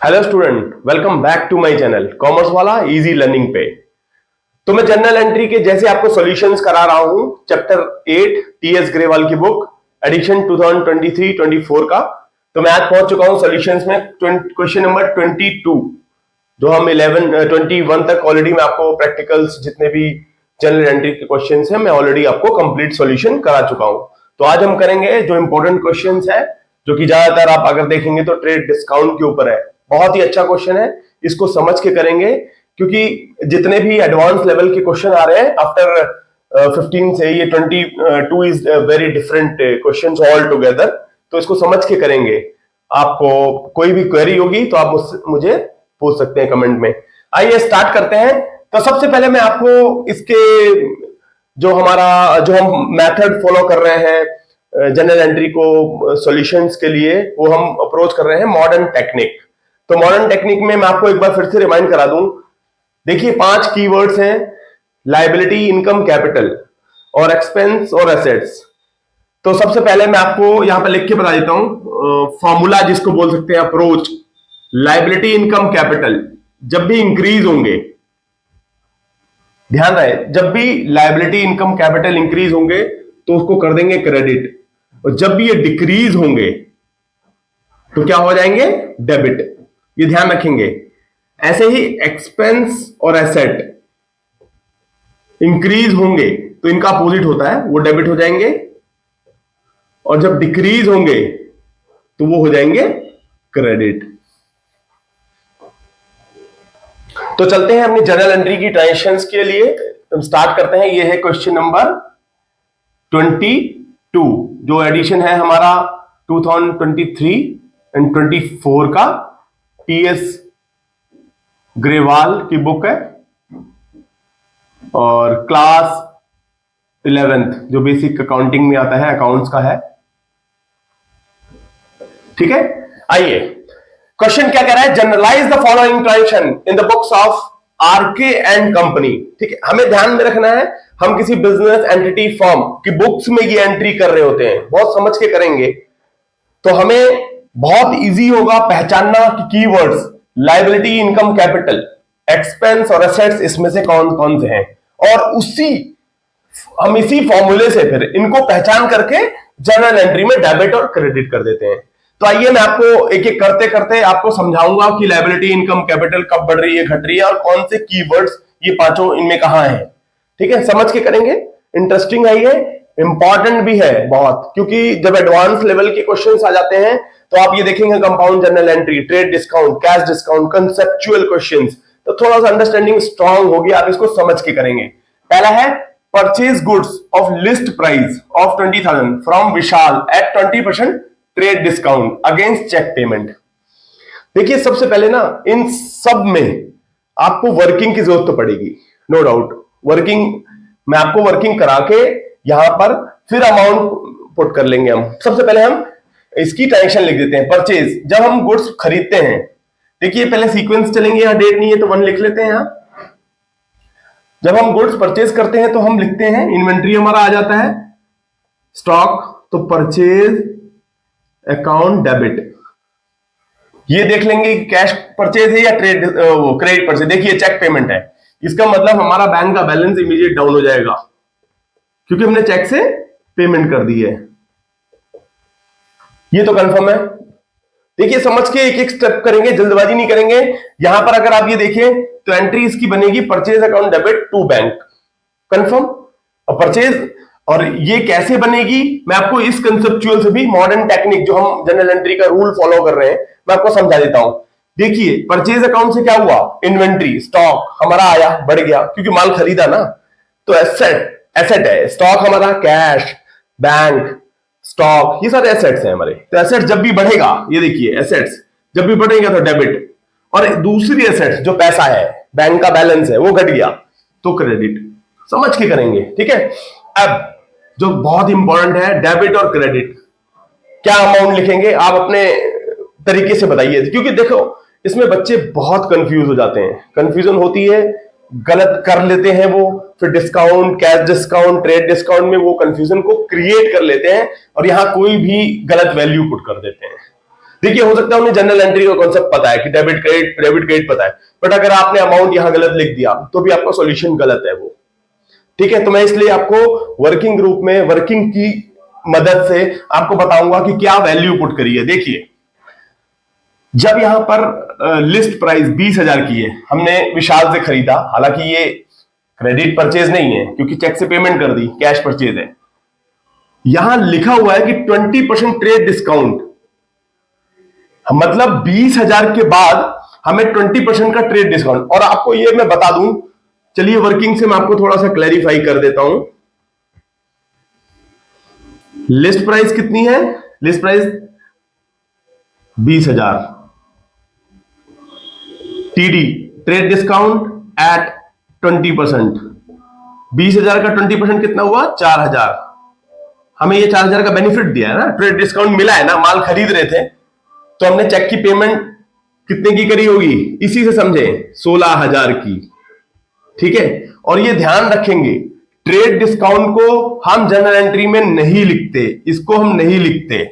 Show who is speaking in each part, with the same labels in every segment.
Speaker 1: Hello student, welcome back to my channel commerce वाला easy learning पे। तो मैं जनरल एंट्री के जैसे आपको सॉल्यूशंस करा रहा हूं चैप्टर 8 टीएस ग्रेवाल की बुक एडिशन 2023-24 का। तो मैं आज पहुंच चुका हूं सॉल्यूशंस में क्वेश्चन नंबर 22 जो हम 21 तक ऑलरेडी मैं आपको प्रैक्टिकल्स जितने भी जनरल एंट्री के क्वेश्चंस हैं मैं ऑलरेडी आपको कंप्लीट सॉल्यूशन करा चुका हूं। तो आज हम करेंगे जो इंपॉर्टेंट क्वेश्चंस है जो कि ज्यादातर आप अगर देखेंगे तो ट्रेड डिस्काउंट के ऊपर है। बहुत ही अच्छा क्वेश्चन है, इसको समझ के करेंगे क्योंकि जितने भी एडवांस लेवल के क्वेश्चन आ रहे हैं आफ्टर 15 से ये 22 is very different questions all together. तो इसको समझ के करेंगे। आपको कोई भी क्वेरी होगी तो आप मुझे पूछ सकते हैं कमेंट में। आइए स्टार्ट करते हैं। तो सबसे पहले मैं आपको इसके जो हम मेथड फॉलो कर रहे हैं जनरल एंट्री को सॉल्यूशंस के लिए वो हम अप्रोच कर रहे हैं मॉडर्न टेक्निक। तो मॉडर्न टेक्निक में मैं आपको एक बार फिर से रिमाइंड करा दूं। देखिए 5 कीवर्ड्स हैं, लायबिलिटी, इनकम, कैपिटल और एक्सपेंस और एसेट्स। तो सबसे पहले मैं आपको यहां पर लिख के बता देता हूं फॉर्मूला जिसको बोल सकते हैं अप्रोच। लायबिलिटी, इनकम, कैपिटल जब भी इंक्रीज होंगे, ध्यान रहे, जब भी लायबिलिटी, इनकम, कैपिटल इंक्रीज होंगे तो उसको कर देंगे क्रेडिट, और जब भी ये डिक्रीज होंगे तो क्या हो जाएंगे, डेबिट। ये ध्यान रखेंगे। ऐसे ही एक्सपेंस और एसेट इंक्रीज होंगे तो इनका अपोजिट होता है, वो डेबिट हो जाएंगे, और जब डिक्रीज होंगे तो वो हो जाएंगे क्रेडिट। तो चलते हैं अपनी जनरल एंट्री की ट्रांजैक्शंस के लिए। हम स्टार्ट करते हैं। ये है क्वेश्चन नंबर 22 जो एडिशन है हमारा 2023 एंड 24 का, टीएस ग्रेवाल की बुक है और क्लास 11th जो बेसिक अकाउंटिंग में आता है, अकाउंट्स का है। ठीक है, आइए क्वेश्चन क्या कह रहा है, journalise the following transaction in the books of RK and company. ठीक है, हमें ध्यान में रखना है हम किसी बिजनेस एंटिटी फर्म की बुक्स में ये एंट्री कर रहे होते हैं, बहुत समझ के करेंगे तो हमें बहुत इजी होगा पहचानना कि keywords liability, income, capital, expense और एसेट्स इसमें से कौन कौन से हैं, और हम इसी फॉर्मूले से फिर इनको पहचान करके जनरल एंट्री में डेबिट और क्रेडिट कर देते हैं। तो आइए मैं आपको एक एक करते करते आपको समझाऊंगा कि लायबिलिटी, इनकम, कैपिटल कब बढ़ रही है, घट रही है, और कौन से कीवर्ड्स ये पांचों इनमें कहां है। ठीक है, समझ के करेंगे। इंटरेस्टिंग है, ये इंपॉर्टेंट भी है बहुत, क्योंकि जब एडवांस लेवल के क्वेश्चंस आ जाते हैं तो आप ये देखेंगे compound journal entry, trade discount, cash discount, conceptual questions, तो थोड़ा सा अंडरस्टैंडिंग स्ट्रांग होगी, आप इसको समझ के करेंगे। पहला है purchase goods of list price of 20,000 from Vishal at 20% trade discount against cheque payment. देखिए सबसे पहले ना इन सब में आपको वर्किंग की जरूरत तो पड़ेगी, नो डाउट। वर्किंग मैं आपको वर्किंग करा के यहां पर फिर अमाउंट पुट कर लेंगे। हम सबसे पहले हम इसकी ट्रांजैक्शन लिख देते हैं। परचेज, जब हम गुड्स खरीदते हैं, देखिए पहले सीक्वेंस चलेंगे, यहां डेट नहीं है तो 1 लिख लेते हैं। यहां जब हम गुड्स परचेज करते हैं तो हम लिखते हैं, इन्वेंट्री हमारा आ जाता है, स्टॉक, तो परचेज अकाउंट डेबिट। ये देख लेंगे कि कैश परचेज है या क्रेडिट परचेज। देखिए चेक पेमेंट है, इसका मतलब हमारा बैंक का बैलेंस इमीडिएट डाउन हो जाएगा क्योंकि हमने चेक से पेमेंट कर दी है। ये तो कंफर्म है। देखिए समझ के एक एक स्टेप करेंगे, जल्दबाजी नहीं करेंगे। यहां पर अगर आप ये देखें तो एंट्री इसकी बनेगी purchase account debit to bank, confirm. और परचेज, और ये कैसे बनेगी मैं आपको इस कंसेप्चुअल से भी, मॉडर्न टेक्निक जो हम जनरल एंट्री का रूल फॉलो कर रहे हैं मैं आपको समझा देता हूं। देखिए परचेज अकाउंट से क्या हुआ, इन्वेंट्री, स्टॉक हमारा आया, बढ़ गया क्योंकि माल खरीदा ना, तो एसेट है, स्टॉक हमारा, कैश, बैंक, स्टॉक, ये सारे एसेट्स हैं हमारे। तो एसेट जब भी बढ़ेगा, ये देखिए एसेट्स जब भी बढ़ेगा तो डेबिट, और दूसरी एसेट्स जो पैसा है, बैंक का बैलेंस है, वो घट गया तो क्रेडिट। समझ के करेंगे, ठीक है। अब जो बहुत इंपॉर्टेंट है डेबिट और क्रेडिट, क्या अमाउंट लिखेंगे आप अपने तरीके से बताइए, क्योंकि देखो इसमें बच्चे बहुत कंफ्यूज हो जाते हैं, कंफ्यूजन होती है, गलत कर लेते हैं वो, फिर discount, cash discount, trade discount में वो कंफ्यूजन को क्रिएट कर लेते हैं और यहां कोई भी गलत वैल्यू पुट कर देते हैं। देखिए हो सकता है उन्हें जनरल एंट्री का कॉन्सेप्ट पता है कि डेबिट क्रेडिट पता है, बट अगर आपने अमाउंट यहां गलत लिख दिया तो भी आपका सॉल्यूशन गलत है वो। ठीक है, तो मैं इसलिए आपको वर्किंग ग्रुप में वर्किंग की मदद से आपको बताऊंगा कि क्या वैल्यू पुट करिए। देखिए जब यहां पर लिस्ट प्राइस 20,000 की है, हमने विशाल से खरीदा, हालांकि ये क्रेडिट परचेज नहीं है क्योंकि चेक से पेमेंट कर दी, कैश परचेज है। यहां लिखा हुआ है कि 20% ट्रेड डिस्काउंट, मतलब 20,000 के बाद हमें 20% का ट्रेड डिस्काउंट। और आपको ये मैं बता दूं, चलिए वर्किंग से मैं आपको थोड़ा सा क्लैरिफाई कर देता हूं। लिस्ट प्राइस कितनी है? List price 20,000, TD trade discount at 20%। 20,000 का 20% कितना हुआ? 4,000। हमें ये 4,000 का बेनिफिट दिया है ना, ट्रेड डिस्काउंट मिला है ना, माल खरीद रहे थे तो हमने चेक की पेमेंट कितने की करी होगी? इसी से समझे, 16,000 की। ठीक है, और ये ध्यान रखेंगे ट्रेड डिस्काउंट को हम जनरल एंट्री में नहीं लिखते, इसको हम नहीं लिखते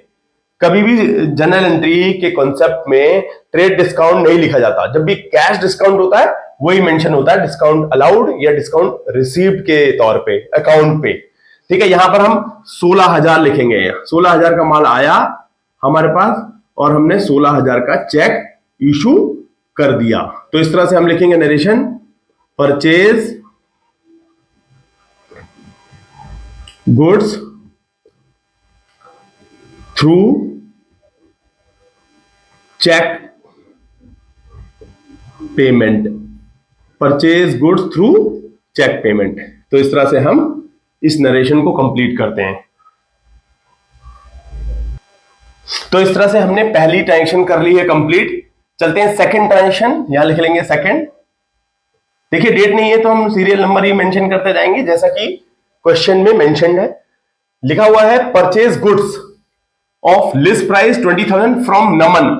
Speaker 1: कभी भी। जनरल एंट्री के कॉन्सेप्ट में ट्रेड डिस्काउंट नहीं लिखा जाता। जब भी कैश डिस्काउंट होता है वही मेंशन होता है डिस्काउंट अलाउड या डिस्काउंट रिसीव्ड के तौर पे अकाउंट पे। ठीक है, यहां पर हम 16,000 लिखेंगे। 16,000 का माल आया हमारे पास और हमने 16,000 का चेक इशू कर दिया। तो इस तरह से हम लिखेंगे narration, purchase goods through cheque payment, purchase goods through cheque payment. तो इस तरह से हम इस नरेशन को कंप्लीट करते हैं। तो इस तरह से हमने पहली ट्रांजेक्शन कर ली है कंप्लीट। चलते हैं सेकंड ट्रांजेक्शन, यहां लिख लेंगे सेकंड। देखिए डेट नहीं है तो हम सीरियल नंबर ही मेंशन करते जाएंगे जैसा कि क्वेश्चन में मेंशन्ड है। लिखा हुआ है purchase goods of list price 20,000 from Naman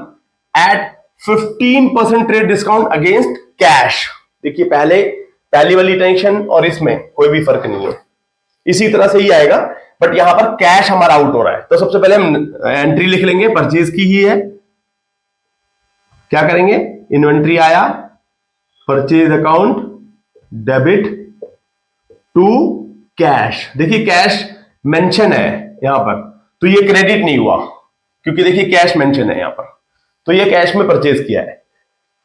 Speaker 1: at 15% trade discount against cash. देखिए पहली वाली ट्रांजेक्शन और इसमें कोई भी फर्क नहीं है, इसी तरह से ही आएगा, बट यहां पर कैश हमारा आउट हो रहा है। तो सबसे पहले हम एंट्री लिख लेंगे, परचेज की ही है। क्या करेंगे? इन्वेंट्री आया, purchase account debit to cash. देखिए कैश मेंशन है यहां पर, तो ये क्रेडिट नहीं हुआ क्योंकि देखिए कैश मेंशन है यहां पर, तो ये कैश में परचेज किया है।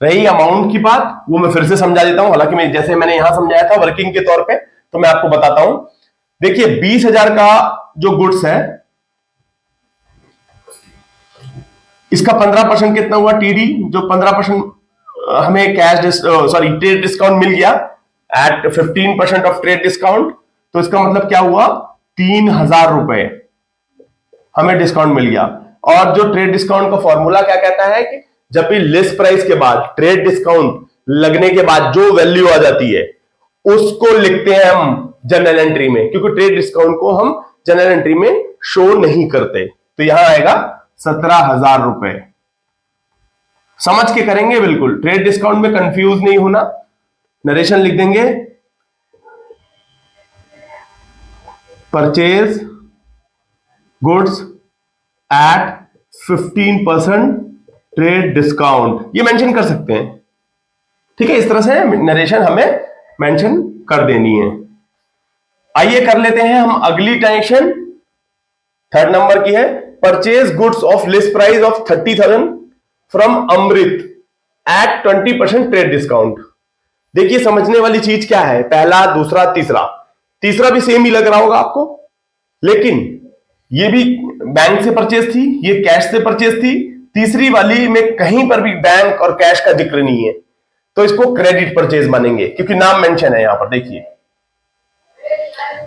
Speaker 1: रही अमाउंट की बात, वो मैं फिर से समझा देता हूं, हालांकि मैं जैसे मैंने यहां समझाया था वर्किंग के तौर पे, तो मैं आपको बताता हूं। देखिए 20,000 का जो गुड्स है इसका 15% कितना हुआ? टीडी, जो 15% हमें कैश ट्रेड डिस्काउंट मिल गया एट 15% ऑफ ट्रेड डिस्काउंट, तो इसका मतलब क्या हुआ? 3,000 रुपए हमें डिस्काउंट मिल गया। और जो ट्रेड डिस्काउंट का फॉर्मूला क्या कहता है कि जब भी लिस्ट प्राइस के बाद ट्रेड डिस्काउंट लगने के बाद जो वैल्यू आ जाती है उसको लिखते हैं हम जनरल एंट्री में, क्योंकि ट्रेड डिस्काउंट को हम जनरल एंट्री में शो नहीं करते। तो यहां आएगा 17,000 रुपए। समझ के करेंगे बिल्कुल, ट्रेड डिस्काउंट में कंफ्यूज नहीं होना। नरेशन लिख देंगे, purchase goods at 15% trade discount, ये मेंशन कर सकते हैं। ठीक है, इस तरह से नरेशन हमें मेंशन कर देनी है। आइए कर लेते हैं हम अगली ट्रांजेक्शन, थर्ड नंबर की है, purchase goods of list price of 30,000 from Amrit at 20% trade discount. देखिए समझने वाली चीज क्या है, पहला दूसरा तीसरा भी सेम ही लग रहा होगा आपको, लेकिन ये भी बैंक से परचेज थी, ये कैश से परचेज थी, तीसरी वाली में कहीं पर भी बैंक और कैश का जिक्र नहीं है, तो इसको क्रेडिट परचेज मानेंगे क्योंकि नाम मेंशन है यहां पर। देखिए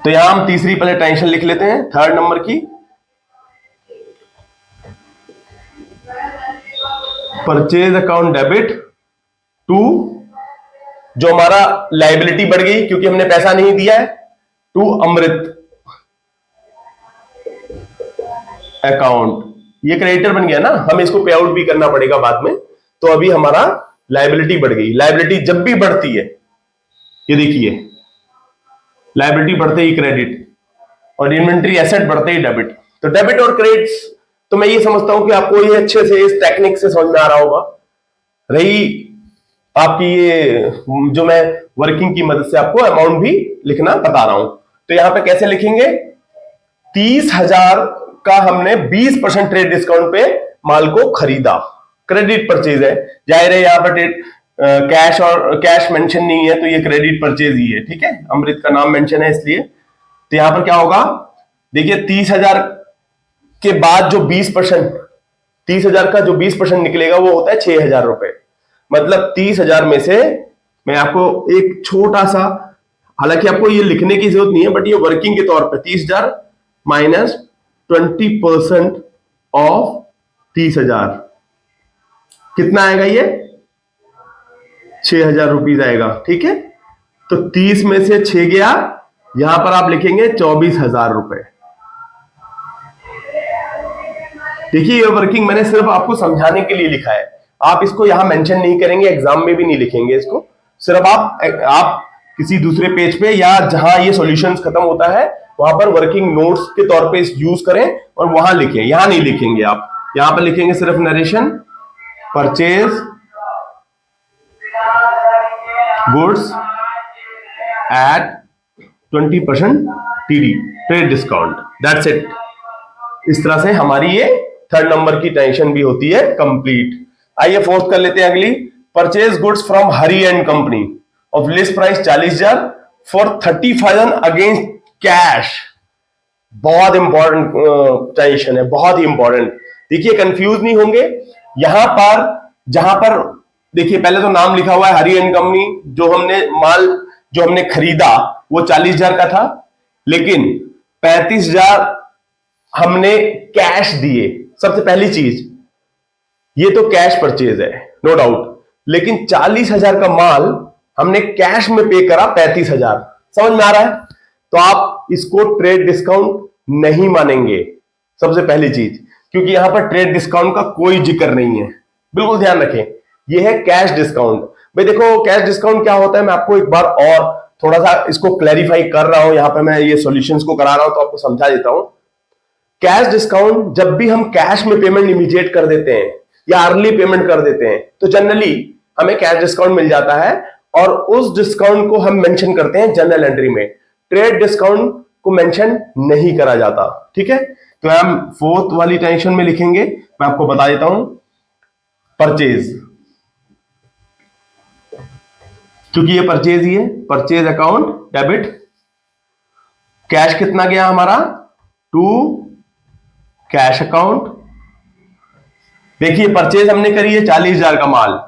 Speaker 1: तो यहां हम तीसरी पहले ट्रांजेक्शन लिख लेते हैं, थर्ड नंबर की, परचेज अकाउंट डेबिट टू, जो हमारा लायबिलिटी बढ़ गई क्योंकि हमने पैसा नहीं दिया है, टू अमृत अकाउंट। ये क्रेडिटर बन गया ना, हमें इसको पे आउट भी करना पड़ेगा बाद में, तो अभी हमारा लायबिलिटी बढ़ गई। लायबिलिटी जब भी बढ़ती है, ये देखिए लायबिलिटी बढ़ते ही क्रेडिट और इन्वेंट्री एसेट बढ़ते ही डेबिट, तो डेबिट और क्रेडिट तो मैं ये समझता हूं कि आपको ये अच्छे से इस टेक्निक से समझ में आ रहा होगा। रही आपकी ये जो मैं वर्किंग की मदद से आपको अमाउंट भी लिखना बता रहा हूं, तो यहां पे कैसे लिखेंगे, 30,000 का हमने 20% ट्रेड डिस्काउंट पे माल को खरीदा, क्रेडिट परचेज है, जाहिर है यहां पर कैश और कैश मेंशन नहीं है तो ये क्रेडिट परचेज ही है, ठीक है, अमृत का नाम मेंशन है इसलिए। तो यहां पर क्या होगा, देखिए 30,000 के बाद जो 20%, 30,000 का जो 20% निकलेगा वो होता है 6,000 रुपए। मतलब 30,000 में से मैं आपको एक छोटा सा, हालांकि आपको ये लिखने की जरूरत नहीं है, बट ये वर्किंग के तौर पे 30,000 माइनस 20% ऑफ 30,000 कितना आएगा, ये 6,000 रुपीज आएगा, ठीक है। तो 30 में से 6 गया, यहां पर आप लिखेंगे 24,000 रुपए। देखिए ये वर्किंग मैंने सिर्फ आपको समझाने के लिए लिखा है, आप इसको यहां मेंशन नहीं करेंगे, एग्जाम में भी नहीं लिखेंगे इसको, सिर्फ आप किसी दूसरे पेज पे या जहां ये सॉल्यूशंस खत्म होता है वहां पर वर्किंग नोट्स के तौर पे यूज करें और वहां लिखें, यहां नहीं लिखेंगे आप, यहां पर लिखेंगे सिर्फ narration purchase goods at 20% TD trade discount, that's it. इस तरह से हमारी ये थर्ड नंबर की टेंशन भी होती है कंप्लीट। आइए फोर्थ कर लेते हैं अगली, purchase goods from Hari and company of list price 40,000 for 30,000 against cash. बहुत इंपॉर्टेंट टेंशन है, बहुत ही इंपॉर्टेंट। देखिए कंफ्यूज नहीं होंगे, यहां पर जहां पर देखिए पहले तो नाम लिखा हुआ है हरी एंड कंपनी, जो हमने खरीदा वो 40,000 का था, लेकिन 35,000 हमने कैश दिए। सबसे पहली चीज, ये तो कैश परचेज है नो डाउट, लेकिन 40,000 का माल हमने कैश में पे करा 35,000, समझ में आ रहा है। तो आप इसको ट्रेड डिस्काउंट नहीं मानेंगे, सबसे पहली चीज, क्योंकि यहां पर ट्रेड डिस्काउंट का कोई जिक्र नहीं है, बिल्कुल ध्यान रखें, यह है कैश डिस्काउंट। भाई देखो कैश डिस्काउंट क्या होता है, मैं आपको एक बार और थोड़ा सा इसको क्लैरिफाई कर रहा हूं, यहां पर मैं ये सॉल्यूशंस को करा रहा हूं तो आपको समझा देता हूं। कैश डिस्काउंट, जब भी हम कैश में पेमेंट इमीडिएट कर देते हैं या अर्ली पेमेंट कर देते हैं तो जनरली हमें कैश डिस्काउंट मिल जाता है, और उस डिस्काउंट को हम मेंशन करते हैं जनरल एंट्री में, ट्रेड डिस्काउंट को मेंशन नहीं करा जाता, ठीक है। तो हम फोर्थ वाली टेंशन में लिखेंगे, मैं आपको बता देता हूं, परचेज, क्योंकि ये परचेज ही है, परचेज अकाउंट डेबिट, कैश कितना गया हमारा टू कैश अकाउंट। देखिए परचेज हमने करी है 40,000 का माल,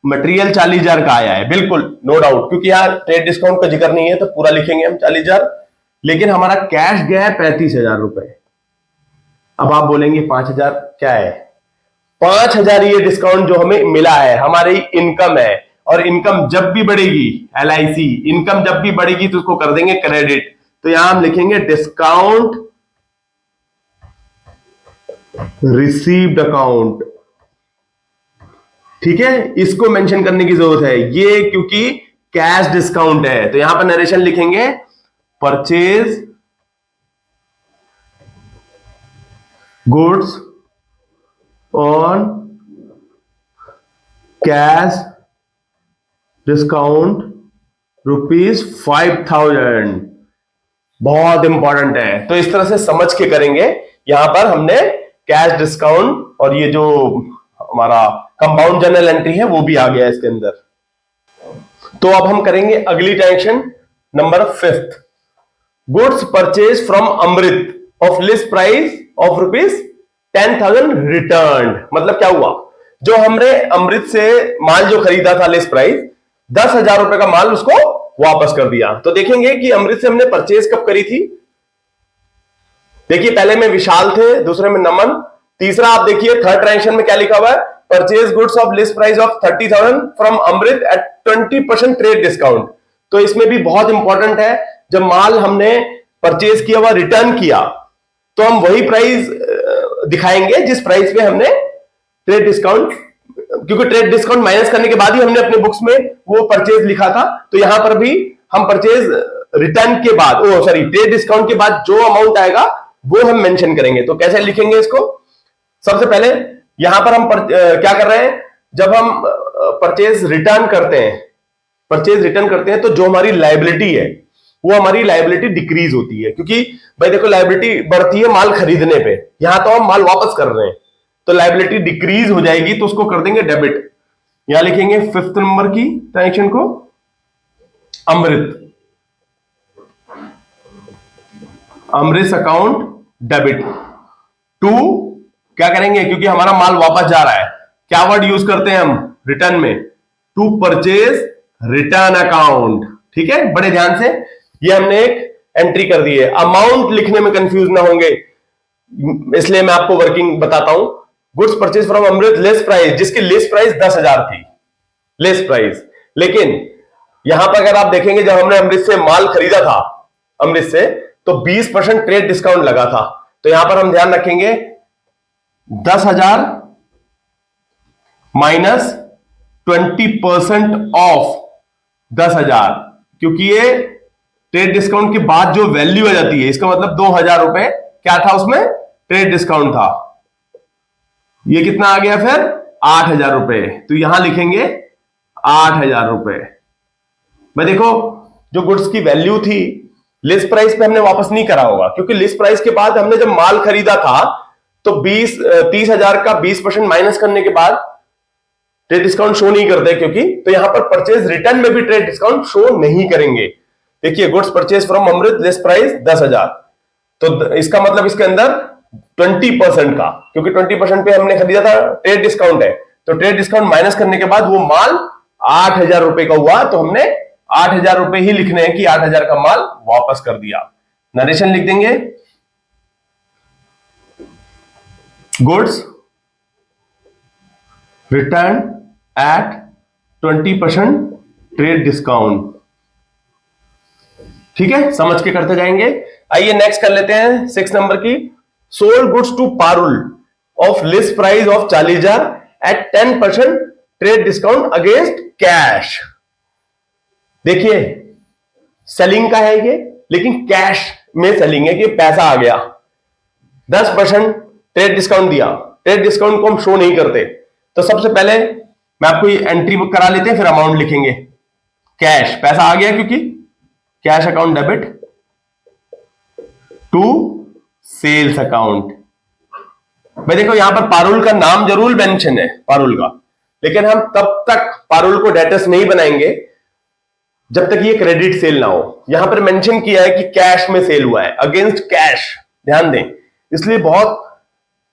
Speaker 1: मटेरियल 40,000 का आया है, बिल्कुल नो डाउट, क्योंकि यहां ट्रेड डिस्काउंट का जिक्र नहीं है तो पूरा लिखेंगे हम 40,000, लेकिन हमारा कैश गया है 35,000 रुपए। अब आप बोलेंगे 5,000 क्या है, 5,000 ये डिस्काउंट जो हमें मिला है हमारी इनकम है, और इनकम जब भी बढ़ेगी, LIC इनकम जब भी बढ़ेगी तो उसको कर देंगे क्रेडिट। तो यहां हम लिखेंगे डिस्काउंट रिसीव्ड अकाउंट, ठीक है, इसको मेंशन करने की जरूरत है, ये क्योंकि कैश डिस्काउंट है। तो यहां पर नरेशन लिखेंगे purchase goods on cash discount ₹5,000, बहुत इंपॉर्टेंट है। तो इस तरह से समझ के करेंगे, यहां पर हमने कैश डिस्काउंट और ये जो हमारा कंपाउंड जर्नल एंट्री है वो भी आ गया इसके अंदर। तो अब हम करेंगे अगली tension number 5th, goods purchase from Amrit of list price of ₹10,000 return. मतलब क्या हुआ, जो हमने अमृत से माल जो खरीदा था लिस्ट प्राइस 10,000 रुपए का माल उसको वापस कर दिया। तो देखेंगे कि अमृत से हमने परचेज कब करी थी। देखिए पहले में विशाल थे, दूसरे में नमन, तीसरा आप देखिए थर्ड ट्रांजेक्शन में क्या लिखा हुआ है, purchase goods of list price of 30,000 from Amrit at 20% trade discount. तो इसमें भी बहुत इंपॉर्टेंट है, जब माल हमने परचेज किया हुआ रिटर्न किया तो हम वही प्राइस दिखाएंगे जिस प्राइस पे हमने ट्रेड डिस्काउंट, क्योंकि ट्रेड डिस्काउंट माइनस करने के बाद ही हमने अपने बुक्स में वो परचेज लिखा था। तो यहां पर भी हम परचेज रिटर्न के बाद ट्रेड डिस्काउंट के बाद जो अमाउंट आएगा वो हम मेंशन करेंगे। तो कैसे लिखेंगे इसको, सबसे पहले यहां पर हम क्या कर रहे हैं, जब हम परचेज रिटर्न करते हैं तो जो हमारी लायबिलिटी है वो हमारी लायबिलिटी डिक्रीज होती है, क्योंकि भाई देखो लायबिलिटी बढ़ती है माल खरीदने पे, यहां तो हम माल वापस कर रहे हैं तो लायबिलिटी डिक्रीज हो जाएगी, तो उसको कर देंगे डेबिट। यहां लिखेंगे फिफ्थ नंबर की ट्रांजेक्शन को अमृत अकाउंट डेबिट टू, क्या करेंगे क्योंकि हमारा माल वापस जा रहा है, क्या वर्ड यूज करते हैं हम रिटर्न में, टू परचेज रिटर्न अकाउंट। ठीक है, बड़े ध्यान से ये हमने एक एंट्री कर दी है। अमाउंट लिखने में कंफ्यूज ना होंगे, इसलिए मैं आपको वर्किंग बताता हूं। Goods purchase from Amrit less price, जिसकी लिस्ट प्राइस 10,000 थी, लेस प्राइस, लेकिन यहां पर अगर आप देखेंगे जब हमने अमृत से माल खरीदा था अमृत से, तो 20% ट्रेड डिस्काउंट लगा था, तो यहां पर हम ध्यान रखेंगे 10,000 माइनस 20% ऑफ 10,000, क्योंकि ये ट्रेड डिस्काउंट के बाद जो वैल्यू आ जाती है, इसका मतलब 2,000 रुपए क्या था उसमें, ट्रेड डिस्काउंट था। ये कितना आ गया फिर 8,000 रुपए, तो यहां लिखेंगे 8,000 रुपए। भाई देखो जो गुड्स की वैल्यू थी लिस्ट प्राइस पे हमने वापस नहीं करा होगा, क्योंकि लिस्ट प्राइस के बाद हमने जब माल खरीदा था तो 30,000 का 20% माइनस करने के बाद ट्रेड डिस्काउंट शो नहीं करते, क्योंकि तो यहां पर परचेज रिटर्न में भी ट्रेड डिस्काउंट शो नहीं करेंगे। देखिए goods purchase from Amrit list price 10,000, तो इसका मतलब इसके अंदर 20% का, क्योंकि 20% पे हमने खरीदा था ट्रेड डिस्काउंट है, तो ट्रेड डिस्काउंट माइनस करने के बाद वो माल 8,000 रुपए का हुआ, तो हमने 8,000 रुपए ही लिखने हैं कि 8,000 का माल वापस कर दिया। नरेशन लिख देंगे goods return at 20% trade discount. ठीक है, समझ के करते जाएंगे। आइए नेक्स्ट कर लेते हैं 6 नंबर की, sold goods to Parul of list price of 40,000 at 10% trade discount against cash. देखिए सेलिंग का है ये, लेकिन कैश में सेलिंग है कि पैसा आ गया, 10% ट्रेड डिस्काउंट दिया, ट्रेड डिस्काउंट को हम शो नहीं करते, तो सबसे पहले मैं आपको ये एंट्री बुक करा लेते हैं, फिर अमाउंट लिखेंगे। कैश पैसा आ गया, क्योंकि cash account debit to sales account. भाई देखो यहां पर पारुल का नाम जरूर मेंशन है पारुल का, लेकिन हम तब तक पारुल को डेटर्स नहीं बनाएंगे जब तक ये क्रेडिट सेल ना हो। यहां पर मेंशन किया है कि कैश में सेल हुआ है अगेंस्ट कैश, ध्यान दें, इसलिए बहुत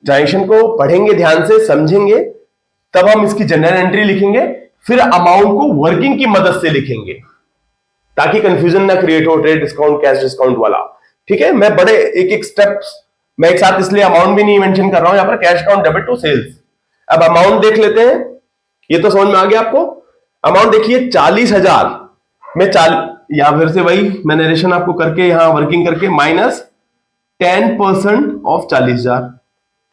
Speaker 1: ट्रांजेक्शन को पढ़ेंगे ध्यान से, समझेंगे, तब हम इसकी जनरल एंट्री लिखेंगे, फिर अमाउंट को वर्किंग की मदद से लिखेंगे ताकि कंफ्यूजन ना क्रिएट हो ट्रेड डिस्काउंट कैश डिस्काउंट वाला। ठीक है, मैं बड़े एक एक स्टेप्स मैं एक साथ इसलिए अमाउंट भी नहीं मेंशन कर रहा हूं यहां पर, cash account debit to sales. अब अमाउंट देख लेते हैं, ये तो समझ में आ गया आपको। अमाउंट देखिए 40,000 में यहां फिर से वही मैं नरेशन आपको करके यहां वर्किंग करके माइनस 10% ऑफ 40,000,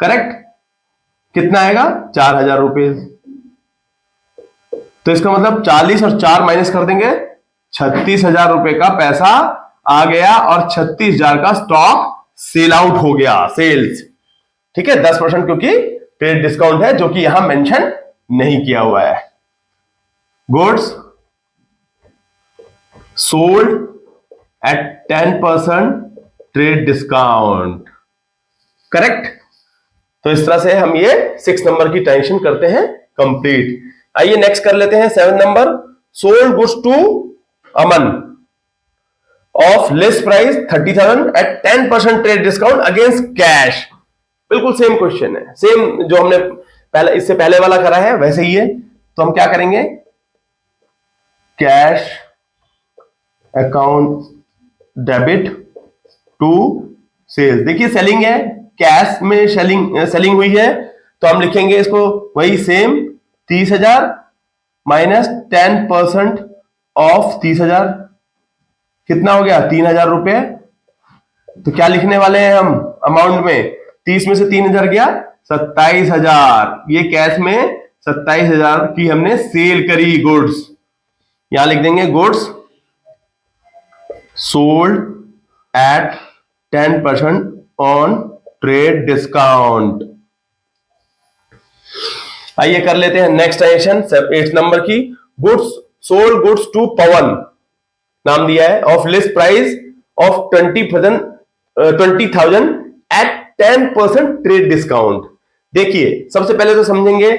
Speaker 1: करेक्ट, कितना आएगा 4,000 रुपए। तो इसका मतलब 40 और 4 माइनस कर देंगे, 36,000 रुपए का पैसा आ गया और 36,000 का स्टॉक सेल आउट हो गया, सेल्स। ठीक है, 10% क्योंकि ट्रेड डिस्काउंट है जो कि यहां मेंशन नहीं किया हुआ है। Goods sold at 10% trade discount, correct. तो इस तरह से हम ये 6 नंबर की ट्रांजेक्शन करते हैं कंप्लीट। आइए नेक्स्ट कर लेते हैं 7 number, sold goods to Aman of list price 30,000 at 10% trade discount against cash. बिल्कुल सेम क्वेश्चन है, सेम जो हमने पहले इससे पहले वाला करा है वैसे ही है। तो हम क्या करेंगे, cash account debit to sales. देखिए सेलिंग है, कैश में सेलिंग हुई है, तो हम लिखेंगे इसको वही सेम 30,000 माइनस 10% ऑफ 30,000, कितना हो गया 3,000 रुपए। तो क्या लिखने वाले हैं हम अमाउंट में, 30 में से 3,000 गया 27,000, ये कैश में 27,000 की हमने सेल करी गुड्स। यहां लिख देंगे goods sold at 10% on trade discount, आइए कर लेते हैं नेक्स्ट ट्रांजेक्शन 8 नंबर की। Goods sold goods to Pawan, नाम दिया है, of list price of 20,000 at 10% trade discount. देखिए सबसे पहले तो समझेंगे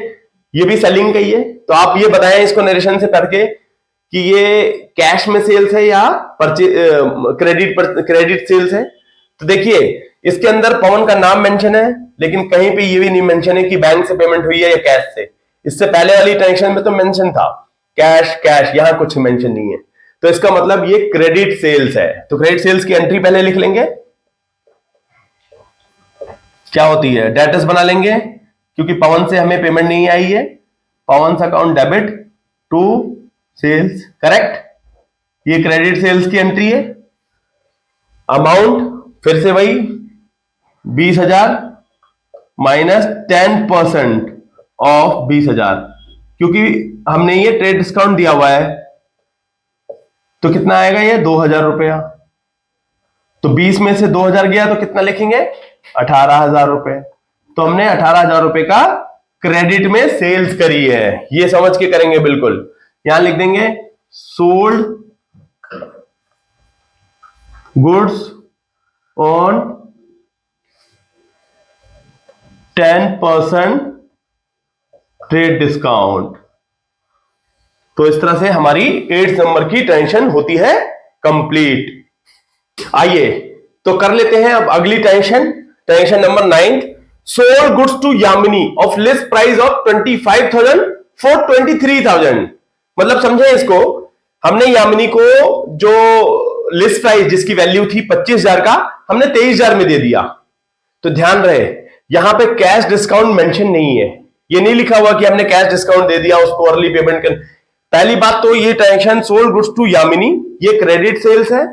Speaker 1: ये भी सेलिंग का ही है, तो आप ये बताएं इसको नरेशन से करके कि ये कैश में सेल्स है या क्रेडिट सेल्स है। तो देखिए इसके अंदर पवन का नाम मेंशन है, लेकिन कहीं पे ये भी नहीं मेंशन है कि बैंक से पेमेंट हुई है या कैश से। इससे पहले वाली ट्रांजेक्शन में तो मेंशन था कैश कैश, यहां कुछ मेंशन नहीं है, तो इसका मतलब ये क्रेडिट सेल्स है। तो क्रेडिट सेल्स की एंट्री पहले लिख लेंगे, क्या होती है, डेटर्स बना लेंगे, क्योंकि पवन से हमें पेमेंट नहीं आई है। Pawan account debit to sales, correct, ये क्रेडिट सेल्स की एंट्री है। अमाउंट फिर से वही 20,000 माइनस 10% ऑफ 20,000, क्योंकि हमने ये ट्रेड डिस्काउंट दिया हुआ है, तो कितना आएगा ये 2,000 रुपया। तो 20 में से 2,000 गया तो कितना लिखेंगे, 18,000 रुपए। तो हमने 18,000 रुपए का क्रेडिट में सेल्स करी है, ये समझ के करेंगे बिल्कुल। यहां लिख देंगे sold goods on 10% trade discount. तो इस तरह से हमारी 8 नंबर की ट्रांजेक्शन होती है कंप्लीट। आइए तो कर लेते हैं अब अगली transaction number 9। Sold goods to Yamini of list price of 25,000 for 23,000। मतलब समझे इसको, हमने यामिनी को जो लिस्ट प्राइस जिसकी वैल्यू थी 25,000 का, हमने 23,000 में दे दिया। तो ध्यान रहे यहां पे कैश डिस्काउंट मेंशन नहीं है, ये नहीं लिखा हुआ कि हमने कैश डिस्काउंट दे दिया उसको अर्ली पेमेंट कर। पहली बात तो ये transaction sold goods to Yamini ये क्रेडिट सेल्स है,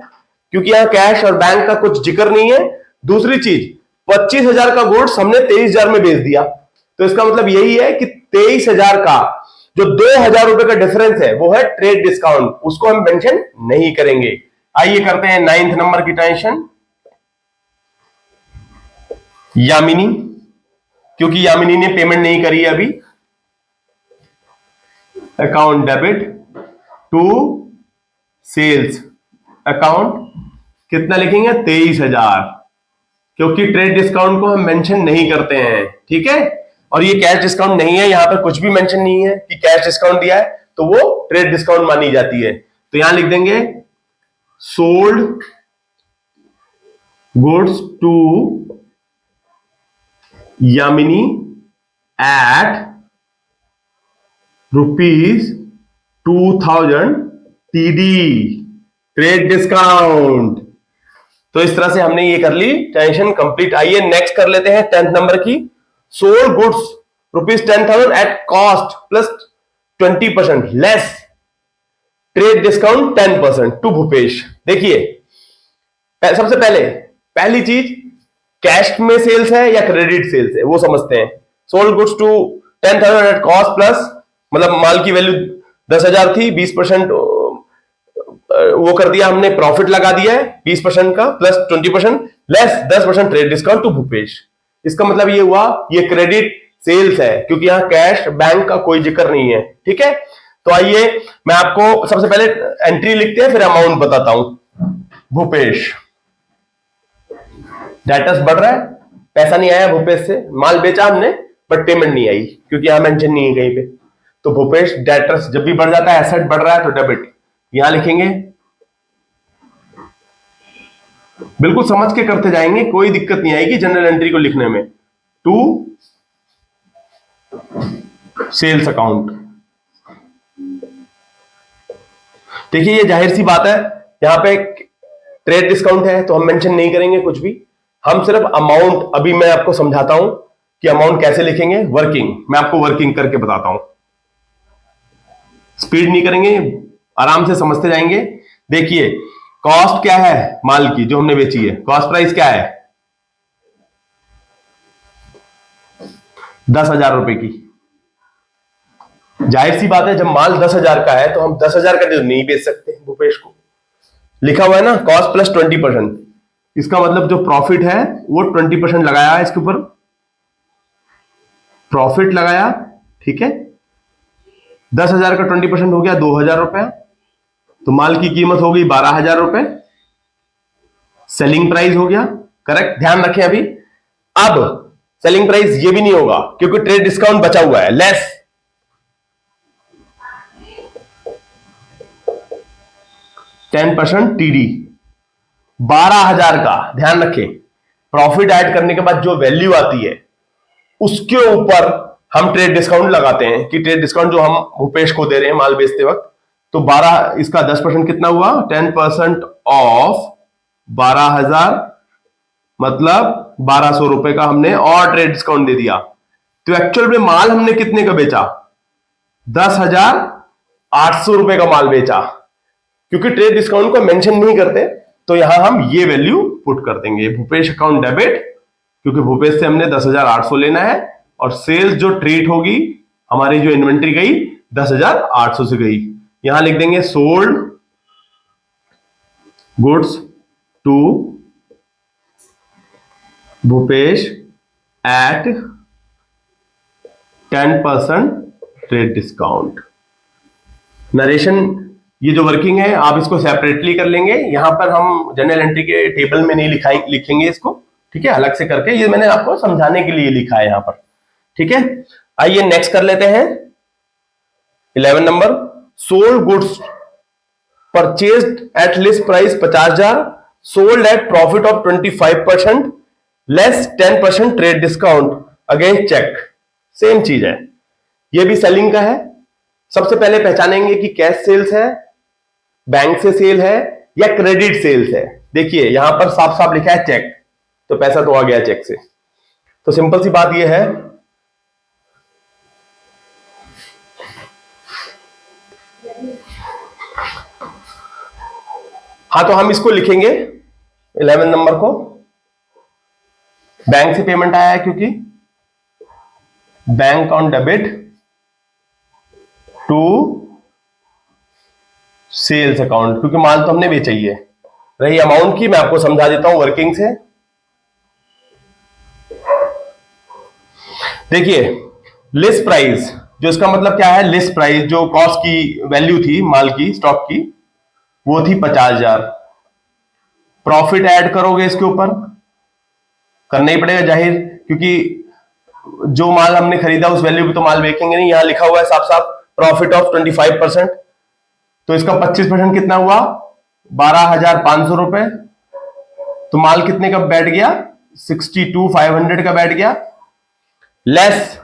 Speaker 1: क्योंकि यहां कैश और बैंक का कुछ जिक्र नहीं है। दूसरी चीज 25,000 का गुड्स हमने 23,000 में बेच दिया, तो इसका मतलब यही है कि 23,000 का जो 2,000 रुपए का डिफरेंस है वो है ट्रेड डिस्काउंट, उसको हम मेंशन नहीं करेंगे। आइए करते हैं 9th नंबर की ट्रांजेक्शन यामिनी, क्योंकि यामिनी ने पेमेंट नहीं करी है अभी। Account debit to sales account, कितना लिखेंगे 23,000, क्योंकि ट्रेड डिस्काउंट को हम मेंशन नहीं करते हैं, ठीक है। और ये कैश डिस्काउंट नहीं है, यहां पर कुछ भी मेंशन नहीं है कि कैश डिस्काउंट दिया है, तो वो ट्रेड डिस्काउंट मानी जाती है। तो यहां लिख देंगे sold goods to Yamini at ₹2,000 TD trade discount. तो इस तरह से हमने ये कर ली ट्रांजेक्शन कंप्लीट। आइए नेक्स्ट कर लेते हैं 10th नंबर की। Sold goods ₹10,000 at cost plus 20% less trade discount 10% to Bhupesh. देखिए सबसे पहली चीज कैश में सेल्स है या क्रेडिट सेल्स है वो समझते हैं। Sold goods to 10,000 at cost plus, मतलब माल की वैल्यू 10,000 थी, 20% वो कर दिया हमने, प्रॉफिट लगा दिया है 20% का plus 20% less 10% trade discount to Bhupesh. इसका मतलब ये हुआ ये क्रेडिट सेल्स है, क्योंकि यहां कैश बैंक का कोई जिक्र नहीं है, ठीक है। तो आइए मैं आपको सबसे पहले एंट्री लिखते हैं, फिर अमाउंट बताता हूं। भूपेश, डेटर्स बढ़ रहा है, पैसा नहीं आया भूपेश से, माल बेचा हमने बट पेमेंट नहीं आई, क्योंकि यहां मेंशन नहीं है कहीं पे। तो भूपेश डेटर्स जब भी बढ़ जाता है, एसेट बढ़ रहा है तो डेबिट, यहां लिखेंगे, बिल्कुल समझ के करते जाएंगे, कोई दिक्कत नहीं आएगी जनरल एंट्री को लिखने में। टू सेल्स अकाउंट, देखिए ये जाहिर सी बात है, यहां पे ट्रेड डिस्काउंट है तो हम मेंशन नहीं करेंगे कुछ भी, हम सिर्फ अमाउंट, अभी मैं आपको समझाता हूं कि अमाउंट कैसे लिखेंगे। वर्किंग, मैं आपको वर्किंग करके बताता हूं, स्पीड नहीं करेंगे, आराम से समझते जाएंगे। देखिए कॉस्ट क्या है माल की जो हमने बेची है, कॉस्ट प्राइस क्या है 10,000 रुपए की। जाहिर सी बात है जब माल 10,000 का है तो हम 10,000 का नहीं बेच सकते भूपेश को, लिखा हुआ है ना कॉस्ट प्लस 20%, इसका मतलब जो प्रॉफिट है वो 20% लगाया है इसके ऊपर, प्रॉफिट लगाया ठीक है, 10,000 का 20% हो गया 2,000 रुपए, तो माल की कीमत हो गई 12,000 रुपए, सेलिंग प्राइस हो गया। करेक्ट, ध्यान रखें। अभी अब सेलिंग प्राइस ये भी नहीं होगा क्योंकि ट्रेड डिस्काउंट बचा हुआ है, लेस 10% टीडी 12,000 का। ध्यान रखें, प्रॉफिट ऐड करने के बाद जो वैल्यू आती है उसके ऊपर हम ट्रेड डिस्काउंट लगाते हैं कि ट्रेड डिस्काउंट जो हम भूपेश को दे रहे हैं माल बेचते वक्त, तो 12 इसका 10% कितना हुआ, 10% ऑफ 12,000 मतलब 1,200 रुपए का हमने और ट्रेड डिस्काउंट दे दिया। तो एक्चुअल में माल हमने कितने का बेचा, 10,800 रुपए का माल बेचा। क्योंकि ट्रेड डिस्काउंट को मेंशन नहीं करते तो यहां हम ये वैल्यू पुट कर देंगे, भूपेश अकाउंट डेबिट, क्योंकि भूपेश से हमने 10,800 लेना है और सेल्स जो ट्रीट होगी हमारी जो इन्वेंट्री गई 10,800 से गई, यहां लिख देंगे sold goods to Bhupesh at 10% trade discount. Narration ये जो वर्किंग है आप इसको सेपरेटली कर लेंगे, यहां पर हम जनरल एंट्री के टेबल में नहीं लिखेंगे इसको, ठीक है, अलग से करके, ये मैंने आपको समझाने के लिए लिखा है यहां पर, ठीक है। आइए नेक्स्ट कर लेते हैं 11 number, sold goods purchased at list price 50,000, sold at profit of 25% less 10% trade discount against cheque. Same चीज है, ये भी सेलिंग का है। सबसे पहले पहचानेंगे कि कैश सेल्स है, बैंक से सेल है या क्रेडिट सेल्स है। देखिए यहां पर साफ साफ लिखा है चेक, तो पैसा तो आ गया चेक से, तो सिंपल सी बात यह है हाँ, तो हम इसको लिखेंगे 11 नंबर को, बैंक से पेमेंट आया है क्योंकि bank on debit to sales account, क्योंकि माल तो हमने बेचा ही है। रही अमाउंट की, मैं आपको समझा देता हूं वर्किंग से। देखिए लिस्ट प्राइस, जो इसका मतलब क्या है, लिस्ट प्राइस जो कॉस्ट की वैल्यू थी माल की, स्टॉक की, वो थी 50,000। प्रॉफिट ऐड करोगे इसके ऊपर, करना ही पड़ेगा जाहिर, क्योंकि जो माल हमने खरीदा उस वैल्यू पे तो माल बेचेंगे नहीं। यहां लिखा हुआ है साफ साफ प्रॉफिट ऑफ 25%, तो इसका 25% कितना हुआ, 12,500 रुपए। तो माल कितने का बैठ गया, 62,500 का बैठ गया। लेस,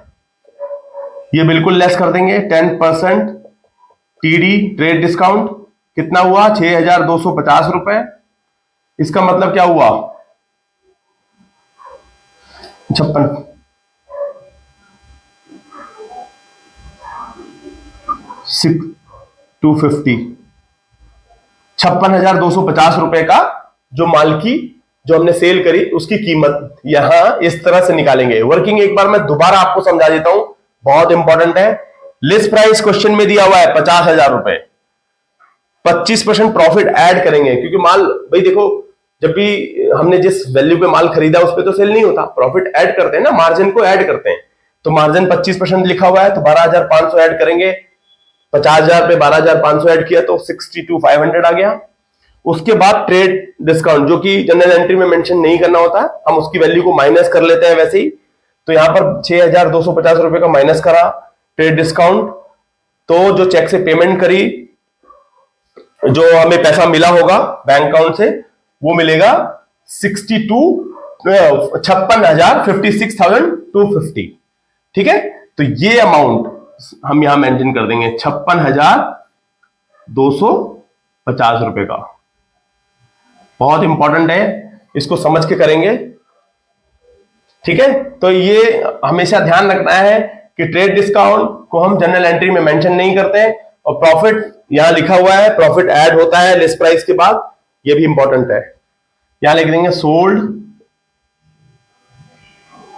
Speaker 1: ये बिल्कुल लेस कर देंगे, 10% टीडी ट्रेड डिस्काउंट कितना हुआ, 6,250 रुपए। इसका मतलब क्या हुआ, 56 250 56,250 रुपए का जो माल की जो हमने सेल करी उसकी कीमत यहां इस तरह से निकालेंगे। वर्किंग एक बार मैं दोबारा आपको समझा देता हूं, बहुत इंपॉर्टेंट है। लिस्ट प्राइस क्वेश्चन में दिया हुआ है 50,000 रुपए, 25% प्रॉफिट ऐड करेंगे, क्योंकि माल, भाई देखो, जब भी हमने जिस वैल्यू पे माल खरीदा उस पे तो सेल नहीं होता, प्रॉफिट ऐड करते हैं ना, मार्जिन को ऐड करते हैं। तो मार्जिन 25% लिखा हुआ है, तो 12,500 ऐड करेंगे, 50,000 पे 12,500 ऐड किया तो 62,500 आ गया। उसके बाद ट्रेड डिस्काउंट, जो कि जनरल एंट्री में मेंशन नहीं करना होता, हम उसकी वैल्यू को माइनस कर लेते हैं वैसे ही। तो यहां पर 6,250 रुपए का माइनस करा ट्रेड डिस्काउंट, तो जो चेक से पेमेंट करी, जो हमें पैसा मिला होगा बैंक अकाउंट से, वो मिलेगा 56,250, ठीक है। तो ये अमाउंट हम यहां मेंशन कर देंगे 56,250 रुपए का। बहुत इंपॉर्टेंट है, इसको समझ के करेंगे, ठीक है। तो ये हमेशा ध्यान रखना है कि ट्रेड डिस्काउंट को हम जनरल एंट्री में मेंशन नहीं करते हैं, और प्रॉफिट यहां लिखा हुआ है, प्रॉफिट ऐड होता है लिस्ट प्राइस के बाद, ये भी इंपॉर्टेंट है। यहां लिख देंगे sold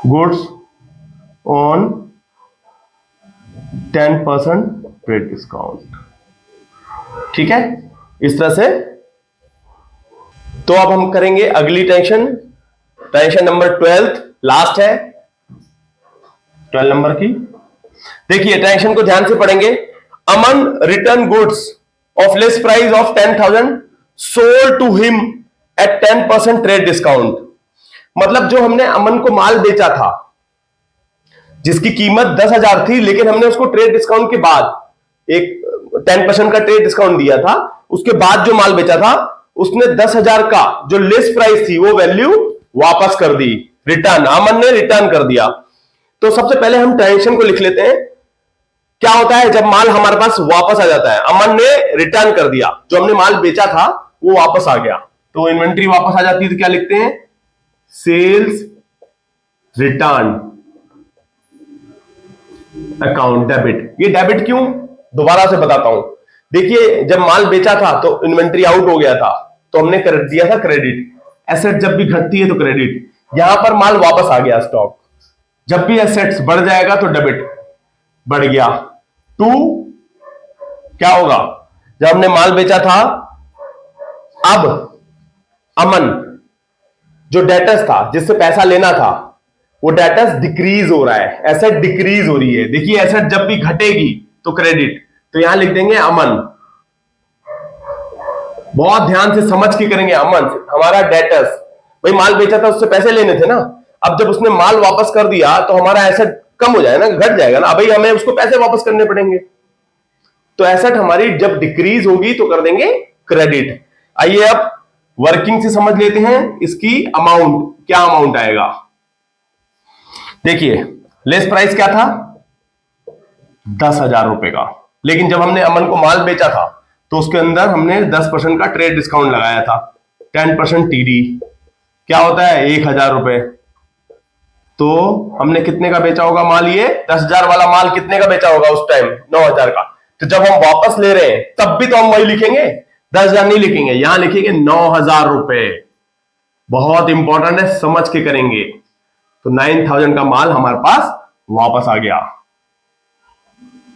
Speaker 1: goods on 10% trade discount, ठीक है, इस तरह से। तो अब हम करेंगे अगली टेंशन नंबर 12, लास्ट है 12 नंबर की। देखिए ट्रांजेक्शन को ध्यान से पढ़ेंगे। Aman return goods of less price of 10,000 sold to him at 10% trade discount. मतलब जो हमने अमन को माल बेचा था जिसकी कीमत 10,000 थी, लेकिन हमने उसको ट्रेड डिस्काउंट के बाद एक 10% का ट्रेड डिस्काउंट दिया था, उसके बाद जो माल बेचा था उसने 10,000 का जो लेस प्राइस थी वो वैल्यू वापस कर दी, रिटर्न, अमन ने रिटर्न कर दिया। तो सबसे पहले हम ट्रांजेक्शन को लिख लेते हैं। क्या होता है जब माल हमारे पास वापस आ जाता है? अमन ने रिटर्न कर दिया, जो हमने माल बेचा था वो वापस आ गया, तो इन्वेंट्री वापस आ जाती है, तो क्या लिखते हैं? Sales return account debit. ये डेबिट क्यों, दोबारा से बताता हूं। देखिए जब माल बेचा था तो इन्वेंट्री आउट हो गया था, तो हमने कर दिया था क्रेडिट। एसेट जब भी घटती है तो क्रेडिट। यहां पर माल वापस आ गया स्टॉक, जब भी एसेट्स बढ़ जाएगा तो डेबिट, बढ़ गया। टू क्या होगा? जब हमने माल बेचा था, अब अमन जो डेटर्स था जिससे पैसा लेना था वो डेटर्स डिक्रीज हो रहा है, एसेट डिक्रीज हो रही है। देखिए एसेट जब भी घटेगी तो क्रेडिट, तो यहां लिख देंगे अमन। बहुत ध्यान से समझ के करेंगे। अमन हमारा डेटर्स, भाई माल बेचा था उससे पैसे लेने थे ना, अब जब उसने माल वापस कर दिया तो हमारा एसेट कम हो जाएगा ना, घट जाएगा ना, भाई हमें उसको पैसे वापस करने पड़ेंगे। तो एसेट हमारी जब डिक्रीज होगी तो कर देंगे क्रेडिट। आइए अब वर्किंग से समझ लेते हैं इसकी अमाउंट, क्या अमाउंट आएगा। देखिए लेस प्राइस क्या था? 10,000 रुपए का, लेकिन जब हमने अमन को माल बेचा था तो उसके अंदर हमने 10% का ट्रेड डिस्काउंट लगाया था, 10% टीडी। क्या होता है? 1,000 रुपए। तो हमने कितने का बेचा होगा माल? ये 10,000 वाला माल कितने का बेचा होगा उस टाइम? 9,000 का। तो जब हम वापस ले रहे हैं तब भी तो हम वही लिखेंगे, 10,000 नहीं लिखेंगे, यहां लिखेंगे 9,000 रुपए। बहुत इंपॉर्टेंट है, समझ के करेंगे। तो 9,000 का माल हमारे पास वापस आ गया।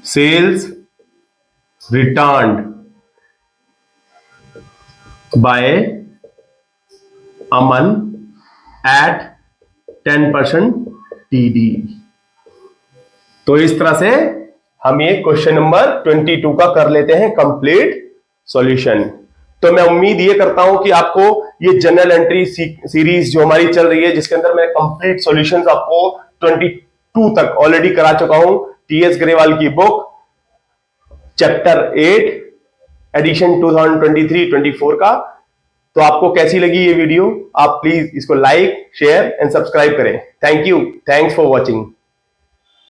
Speaker 1: सेल्स रिटर्न्ड बाय अमन एट 10% टीडी। तो इस तरह से हम ये क्वेश्चन नंबर 22 का कर लेते हैं कंप्लीट सॉल्यूशन। तो मैं उम्मीद ये करता हूं कि आपको ये जनरल एंट्री सीरीज जो हमारी चल रही है, जिसके अंदर मैं कंप्लीट सॉल्यूशंस आपको 22 तक ऑलरेडी करा चुका हूं, टीएस ग्रेवाल की बुक चैप्टर 8 एडिशन 2023-24 का। तो आपको कैसी लगी ये वीडियो? आप प्लीज इसको लाइक, शेयर एंड सब्सक्राइब करें। Thank you, thanks for watching.